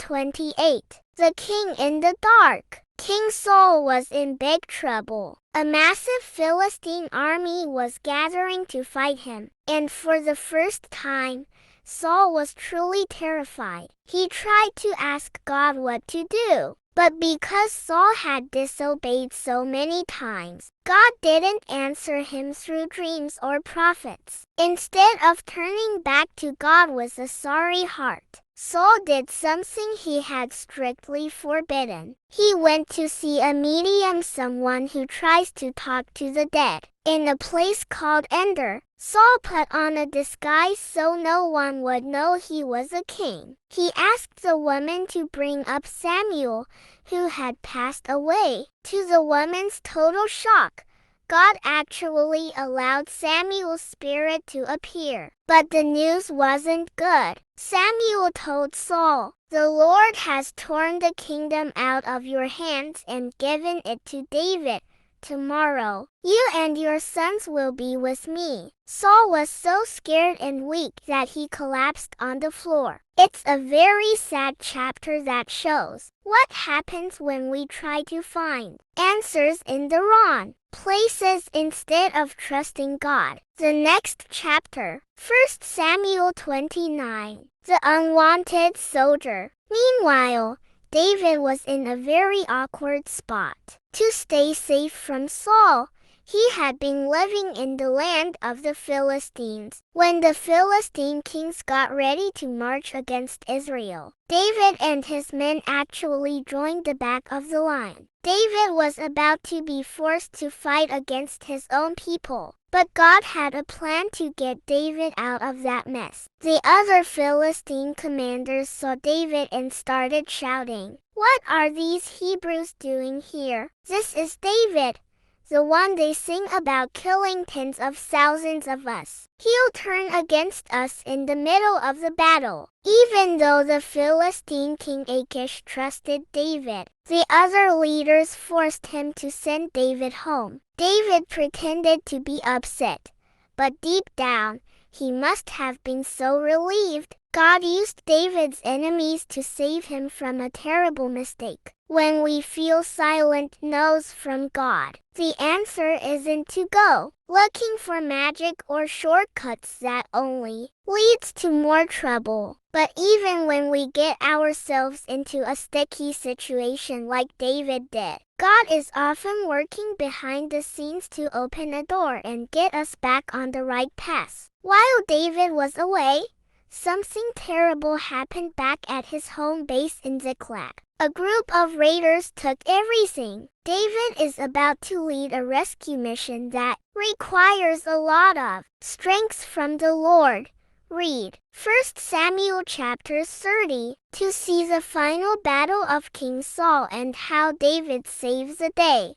28. The King in the Dark. King Saul was in big trouble. A massive Philistine army was gathering to fight him, and for the first time, Saul was truly terrified. He tried to ask God what to do, but because Saul had disobeyed so many times, God didn't answer him through dreams or prophets. Instead of turning back to God with a sorry heart, Saul did something he had strictly forbidden. He went to see a medium, someone who tries to talk to the dead. In a place called Ender, Saul put on a disguise so no one would know he was a king. He asked the woman to bring up Samuel, who had passed away. To the woman's total shock, God actually allowed Samuel's spirit to appear. But the news wasn't good. Samuel told Saul, "The Lord has torn the kingdom out of your hands and given it to David. Tomorrow, you and your sons will be with me." Saul was so scared and weak that he collapsed on the floor. It's a very sad chapter that shows what happens when we try to find answers in the wrong places instead of trusting God. The next chapter, 1 Samuel 29. The Unwanted Soldier. Meanwhile, David was in a very awkward spot. To stay safe from Saul, he had been living in the land of the Philistines. When the Philistine kings got ready to march against Israel, David and his men actually joined the back of the line. David was about to be forced to fight against his own people, but God had a plan to get David out of that mess. The other Philistine commanders saw David and started shouting, "What are these Hebrews doing here? This is David, the one they sing about killing tens of thousands of us. He'll turn against us in the middle of the battle." Even though the Philistine king Achish trusted David, the other leaders forced him to send David home. David pretended to be upset, but deep down, he must have been so relieved. God used David's enemies to save him from a terrible mistake. When we feel silent no's from God, the answer isn't to go looking for magic or shortcuts that only leads to more trouble. But even when we get ourselves into a sticky situation like David did, God is often working behind the scenes to open a door and get us back on the right path. While David was away, something terrible happened back at his home base in Ziklag. A group of raiders took everything. David is about to lead a rescue mission that requires a lot of strength from the Lord. Read 1 Samuel chapter 30 to see the final battle of King Saul and how David saves the day.